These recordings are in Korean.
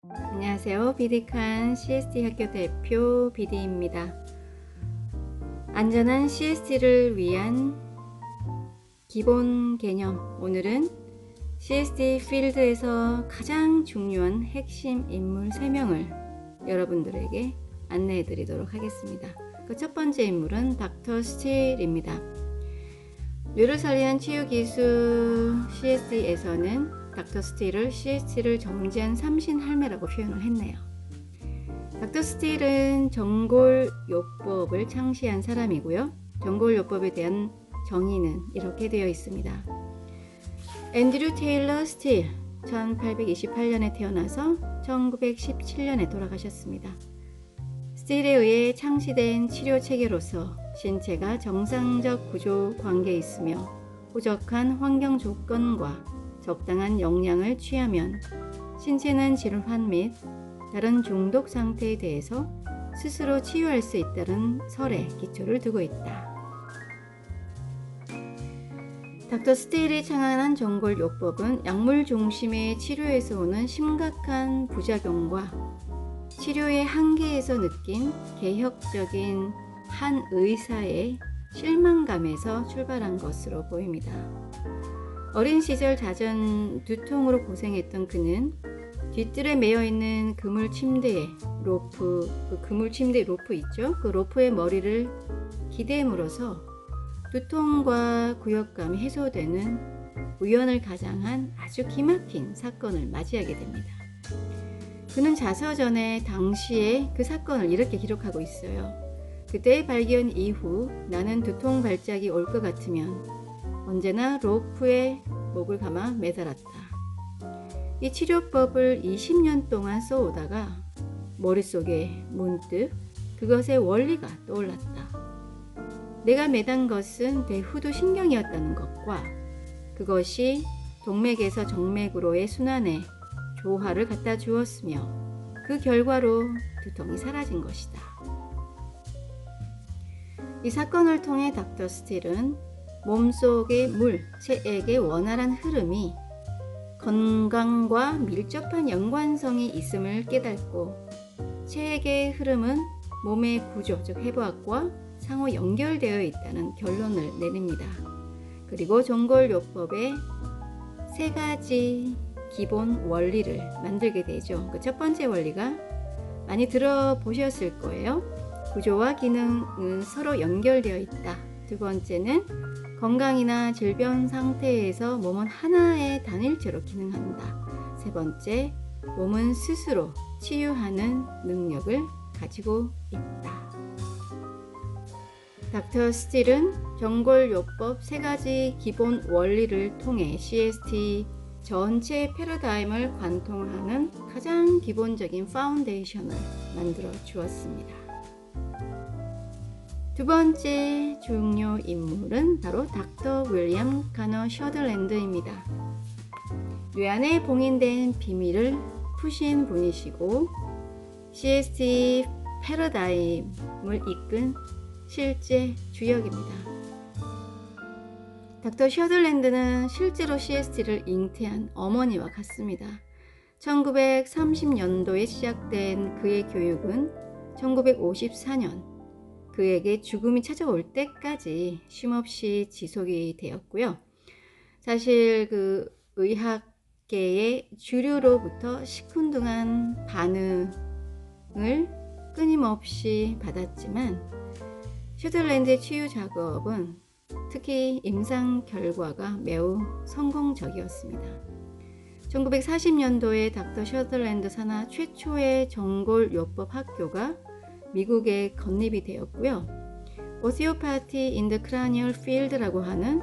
안녕하세요. 비디칸 CST 학교 대표 비디입니다. 안전한 CST를 위한 기본 개념. 오늘은 CST 필드에서 가장 중요한 핵심 인물 3명을 여러분들에게 안내해 드리도록 하겠습니다. 그 첫 번째 인물은 닥터 스틸입니다. 뇌를 살리는 치유 기술 CST에서는 닥터 스틸을 CST를 점지한 삼신 할매라고 표현을 했네요. 닥터 스틸은 정골요법을 창시한 사람이고요. 정골요법에 대한 정의는 이렇게 되어 있습니다. 앤드류 테일러 스틸 1828년에 태어나서 1917년에 돌아가셨습니다. 스틸에 의해 창시된 치료 체계로서 신체가 정상적 구조 관계에 있으며 호적한 환경 조건과 적당한 영양을 취하면 신체는 질환 및 다른 중독 상태에 대해서 스스로 치유할 수 있다는 설에 기초를 두고 있다. 닥터 스틸이 창안한 정골요법은 약물 중심의 치료에서 오는 심각한 부작용과 치료의 한계에서 느낀 개혁적인 한 의사의 실망감에서 출발한 것으로 보입니다. 어린 시절 잦은 두통으로 고생했던 그는 뒷뜰에 매여있는 그물 침대에 그물 침대 로프 있죠? 그 로프의 머리를 기대므로써 두통과 구역감이 해소되는 우연을 가장한 아주 기막힌 사건을 맞이하게 됩니다. 그는 자서전에 당시에 그 사건을 이렇게 기록하고 있어요. 그때의 발견 이후 나는 두통 발작이 올 것 같으면 언제나 로프에 목을 감아 매달았다. 이 치료법을 20년 동안 써오다가 머릿속에 문득 그것의 원리가 떠올랐다. 내가 매단 것은 배후두 신경이었다는 것과 그것이 동맥에서 정맥으로의 순환에 조화를 갖다 주었으며 그 결과로 두통이 사라진 것이다. 이 사건을 통해 닥터 스틸은 몸속의 물, 체액의 원활한 흐름이 건강과 밀접한 연관성이 있음을 깨닫고 체액의 흐름은 몸의 구조, 즉 해부학과 상호 연결되어 있다는 결론을 내립니다. 그리고 정골요법의 3가지 기본 원리를 만들게 되죠. 그 첫 번째 원리가 많이 들어보셨을 거예요. 구조와 기능은 서로 연결되어 있다. 두 번째는 건강이나 질병 상태에서 몸은 하나의 단일체로 기능한다. 세 번째, 몸은 스스로 치유하는 능력을 가지고 있다. 닥터 스틸은 정골요법 3가지 기본 원리를 통해 CST 전체 패러다임을 관통하는 가장 기본적인 파운데이션을 만들어 주었습니다. 두 번째 중요 인물은 바로 닥터 윌리엄 가너 셔들랜드입니다. 뇌 안에 봉인된 비밀을 푸신 분이시고 CST 패러다임을 이끈 실제 주역입니다. 닥터 셔들랜드는 실제로 CST를 잉태한 어머니와 같습니다. 1930년도에 시작된 그의 교육은 1954년 그에게 죽음이 찾아올 때까지 쉼없이 지속이 되었고요. 사실 그 의학계의 주류로부터 시큰둥한 반응을 끊임없이 받았지만 셔들랜드의 치유 작업은 특히 임상 결과가 매우 성공적이었습니다. 1940년도에 닥터 셔들랜드 산하 최초의 정골요법 학교가 미국에 건립이 되었고요. 오스티오파티 인 더 크라니얼 필드라고 하는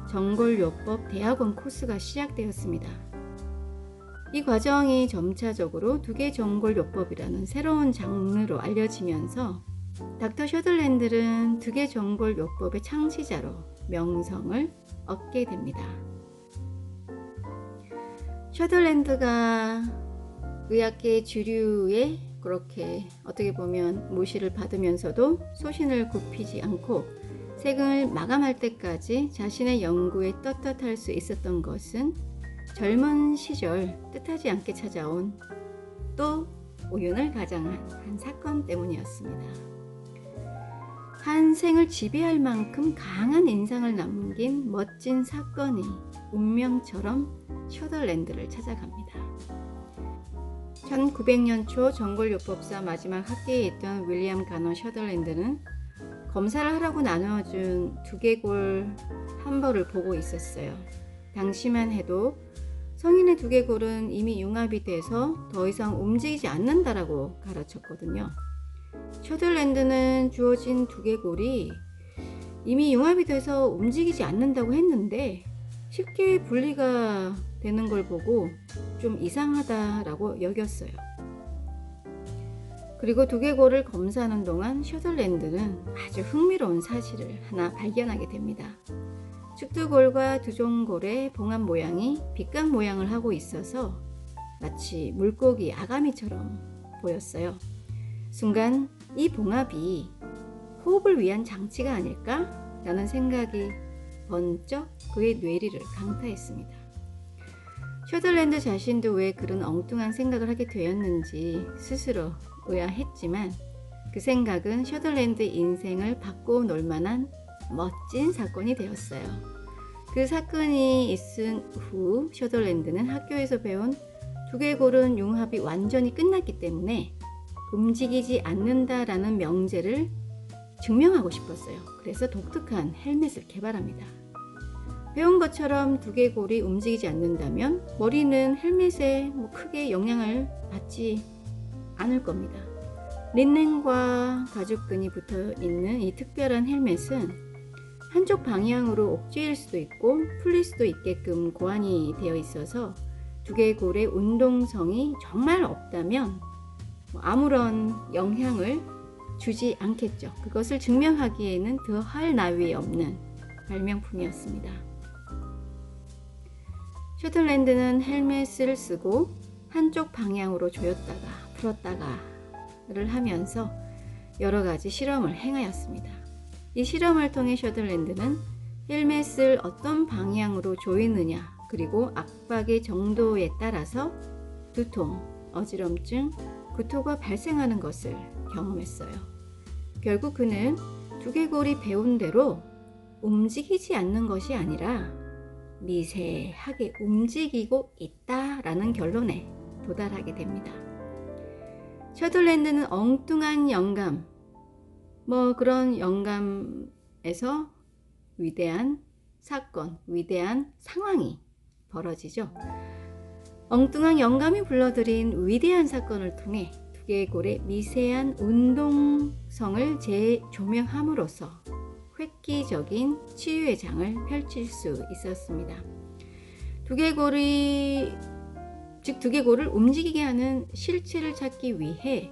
정골요법 대학원 코스가 시작되었습니다. 이 과정이 점차적으로 두개 정골요법이라는 새로운 장르로 알려지면서 닥터 셔들랜드는 두개 정골요법의 창시자로 명성을 얻게 됩니다. 셔들랜드가 의학계 주류에 그렇게 어떻게 보면 무시를 받으면서도 소신을 굽히지 않고 생을 마감할 때까지 자신의 연구에 떳떳할 수 있었던 것은 젊은 시절 뜻하지 않게 찾아온 또 오윤을 가장한 한 사건 때문이었습니다. 한 생을 지배할 만큼 강한 인상을 남긴 멋진 사건이 운명처럼 셔들랜드를 찾아갑니다. 1900년 초 전골요법사 마지막 학기에 있던 윌리엄 가너 셔들랜드는 검사를 하라고 나눠준 두개골 한 벌을 보고 있었어요. 당시만 해도 성인의 두개골은 이미 융합이 돼서 더 이상 움직이지 않는다라고 가르쳤거든요. 셔들랜드는 주어진 두개골이 이미 융합이 돼서 움직이지 않는다고 했는데 쉽게 분리가 되는 걸 보고 좀 이상하다라고 여겼어요. 그리고 두개골을 검사하는 동안 셔들랜드는 아주 흥미로운 사실을 하나 발견하게 됩니다. 측두골과 두종골의 봉합 모양이 빗각 모양을 하고 있어서 마치 물고기 아가미처럼 보였어요. 순간 이 봉합이 호흡을 위한 장치가 아닐까? 라는 생각이 번쩍 그의 뇌리를 강타했습니다. 셔들랜드 자신도 왜 그런 엉뚱한 생각을 하게 되었는지 스스로 의아했지만 그 생각은 셔들랜드 인생을 바꿔놓을 만한 멋진 사건이 되었어요. 그 사건이 있은 후 셔들랜드는 학교에서 배운 두개골은 융합이 완전히 끝났기 때문에 움직이지 않는다라는 명제를 증명하고 싶었어요. 그래서 독특한 헬멧을 개발합니다. 배운 것처럼 두개골이 움직이지 않는다면 머리는 헬멧에 크게 영향을 받지 않을 겁니다. 린넨과 가죽끈이 붙어 있는 이 특별한 헬멧은 한쪽 방향으로 옥죄일 수도 있고 풀릴 수도 있게끔 고안이 되어 있어서 두개골의 운동성이 정말 없다면 아무런 영향을 주지 않겠죠. 그것을 증명하기에는 더할 나위 없는 발명품이었습니다. 셔들랜드는 헬멧을 쓰고 한쪽 방향으로 조였다가 풀었다가를 하면서 여러 가지 실험을 행하였습니다. 이 실험을 통해 셔들랜드는 헬멧을 어떤 방향으로 조이느냐 그리고 압박의 정도에 따라서 두통, 어지럼증, 구토가 발생하는 것을 경험했어요. 결국 그는 두개골이 배운 대로 움직이지 않는 것이 아니라 미세하게 움직이고 있다라는 결론에 도달하게 됩니다. 셔들랜드는 엉뚱한 영감, 그런 영감에서 위대한 사건, 위대한 상황이 벌어지죠. 엉뚱한 영감이 불러들인 위대한 사건을 통해 두개골의 미세한 운동성을 재조명함으로써 획기적인 치유의 장을 펼칠 수 있었습니다. 두개골을 움직이게 하는 실체를 찾기 위해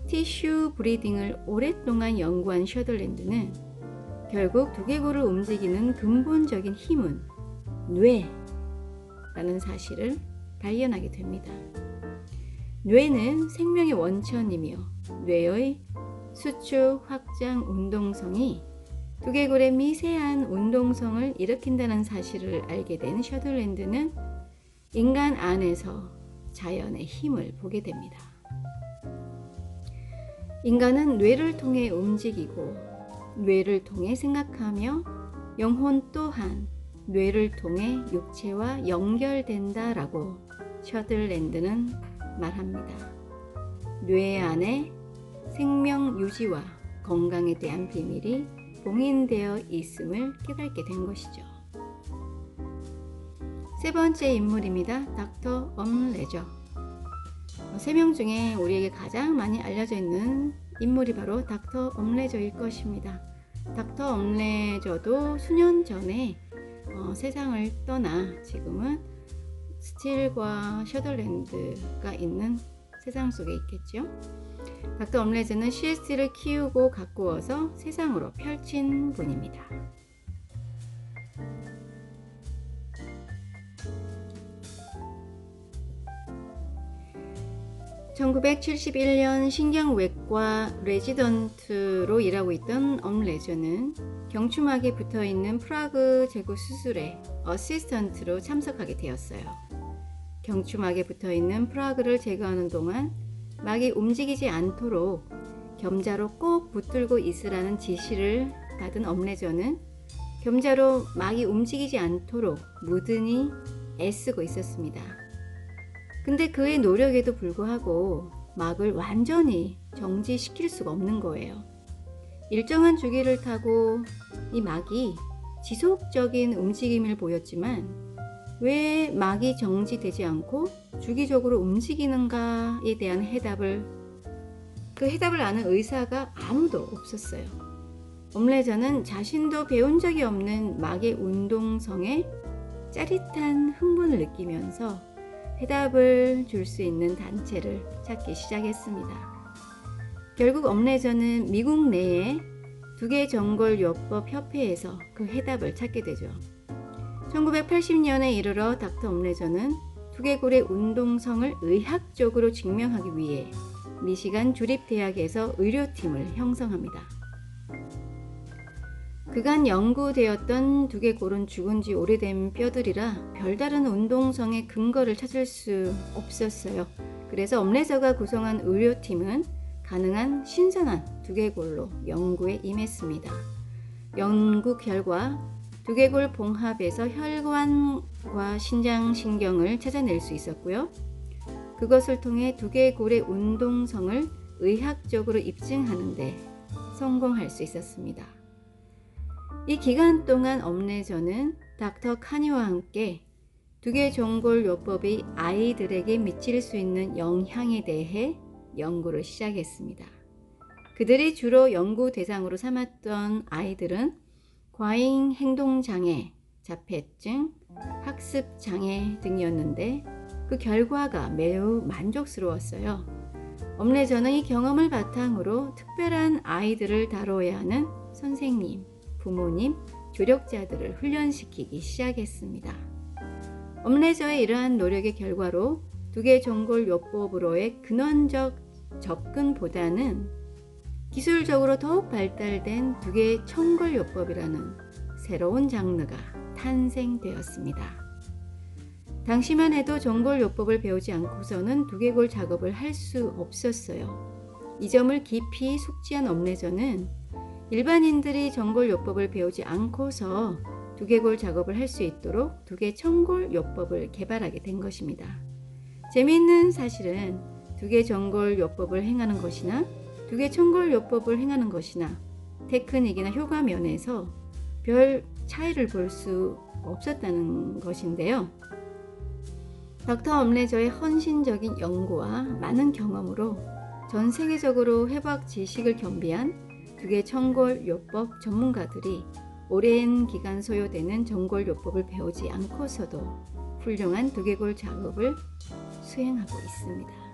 티슈 브리딩을 오랫동안 연구한 셔들랜드는 결국 두개골을 움직이는 근본적인 힘은 뇌라는 사실을 발견하게 됩니다. 뇌는 생명의 원천이며 뇌의 수축, 확장, 운동성이 두개골의 미세한 운동성을 일으킨다는 사실을 알게 된 셔들랜드는 인간 안에서 자연의 힘을 보게 됩니다. 인간은 뇌를 통해 움직이고 뇌를 통해 생각하며 영혼 또한 뇌를 통해 육체와 연결된다라고 셔들랜드는 말합니다. 뇌 안에 생명 유지와 건강에 대한 비밀이 봉인되어 있음을 깨닫게 된 것이죠. 세 번째 인물입니다. 닥터 엄레저. 3명 중에 우리에게 가장 많이 알려져 있는 인물이 바로 닥터 엄레저일 것입니다. 닥터 엄레저도 수년 전에 세상을 떠나 지금은 스틸과 셔들랜드가 있는 세상 속에 있겠죠. 닥터 엄레저는 CST를 키우고 가꾸어서 세상으로 펼친 분입니다. 1971년 신경외과 레지던트로 일하고 있던 엄레저는 경추막에 붙어있는 프라그 제거 수술에 어시스턴트로 참석하게 되었어요. 경추막에 붙어있는 프라그를 제거하는 동안 막이 움직이지 않도록 겸자로 꼭 붙들고 있으라는 지시를 받은 엄래저는 겸자로 막이 움직이지 않도록 무든히 애쓰고 있었습니다. 근데 그의 노력에도 불구하고 막을 완전히 정지시킬 수가 없는 거예요. 일정한 주기를 타고 이 막이 지속적인 움직임을 보였지만 왜 막이 정지되지 않고 주기적으로 움직이는가에 대한 그 해답을 아는 의사가 아무도 없었어요. 엄래저는 자신도 배운 적이 없는 막의 운동성에 짜릿한 흥분을 느끼면서 해답을 줄 수 있는 단체를 찾기 시작했습니다. 결국 엄래저는 미국 내에 두개정골요법 협회에서 그 해답을 찾게 되죠. 1980년에 이르러 닥터 엄래저는 두개골의 운동성을 의학적으로 증명하기 위해 미시간 주립대학에서 의료팀을 형성합니다. 그간 연구되었던 두개골은 죽은 지 오래된 뼈들이라 별다른 운동성의 근거를 찾을 수 없었어요. 그래서 엄래저가 구성한 의료팀은 가능한 신선한 두개골로 연구에 임했습니다. 연구 결과 두개골 봉합에서 혈관과 신장신경을 찾아낼 수 있었고요. 그것을 통해 두개골의 운동성을 의학적으로 입증하는 데 성공할 수 있었습니다. 이 기간 동안 엄래저는 닥터 카니와 함께 두개종골요법이 아이들에게 미칠 수 있는 영향에 대해 연구를 시작했습니다. 그들이 주로 연구 대상으로 삼았던 아이들은 과잉 행동장애, 자폐증, 학습장애 등이었는데 그 결과가 매우 만족스러웠어요. 엄래저는 이 경험을 바탕으로 특별한 아이들을 다뤄야 하는 선생님, 부모님, 조력자들을 훈련시키기 시작했습니다. 엄래저의 이러한 노력의 결과로 두개종골요법으로의 근원적 접근보다는 기술적으로 더욱 발달된 두개청골요법이라는 새로운 장르가 탄생되었습니다. 당시만 해도 종골요법을 배우지 않고서는 두개골 작업을 할 수 없었어요. 이 점을 깊이 숙지한 엄래저는 일반인들이 종골요법을 배우지 않고서 두개골 작업을 할 수 있도록 두개청골요법을 개발하게 된 것입니다. 재미있는 사실은 두개종골요법을 행하는 것이나 두개청골요법을 행하는 것이나 테크닉이나 효과 면에서 별 차이를 볼 수 없었다는 것인데요. 닥터 엄래저의 헌신적인 연구와 많은 경험으로 전 세계적으로 해박 지식을 겸비한 두개청골요법 전문가들이 오랜 기간 소요되는 종골요법을 배우지 않고서도 훌륭한 두개골 작업을 수행하고 있습니다.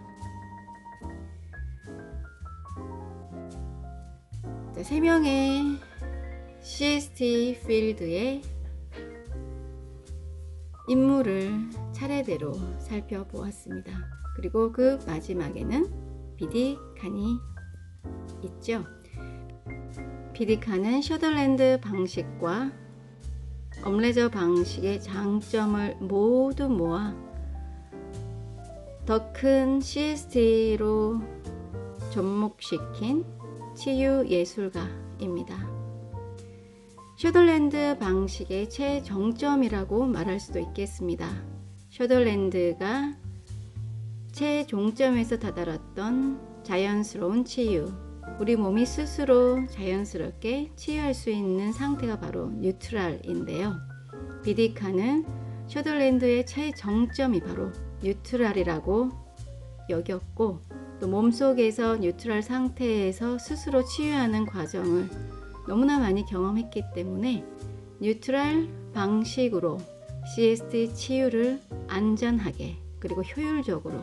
자, 3명의 CST 필드의 인물을 차례대로 살펴보았습니다. 그리고 그 마지막에는 비디 칸이 있죠. 비디 칸은 셔들랜드 방식과 엄래저 방식의 장점을 모두 모아 더 큰 CST로 접목시킨 치유 예술가입니다. 셔들랜드 방식의 최정점이라고 말할 수도 있겠습니다. 셔들랜드가 최종점에서 다다랐던 자연스러운 치유, 우리 몸이 스스로 자연스럽게 치유할 수 있는 상태가 바로 뉴트럴인데요. 비디 칸은 셔들랜드의 최정점이 바로 뉴트럴이라고 여겼고, 또 몸속에서 뉴트럴 상태에서 스스로 치유하는 과정을 너무나 많이 경험했기 때문에 뉴트럴 방식으로 CST 치유를 안전하게 그리고 효율적으로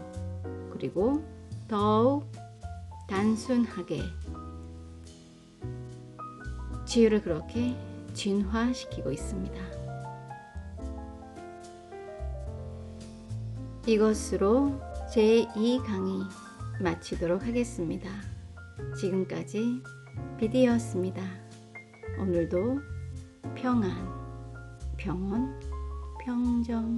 그리고 더욱 단순하게 치유를 그렇게 진화시키고 있습니다. 이것으로 제2강의 마치도록 하겠습니다. 지금까지 비디였습니다. 오늘도 평안, 평온, 평정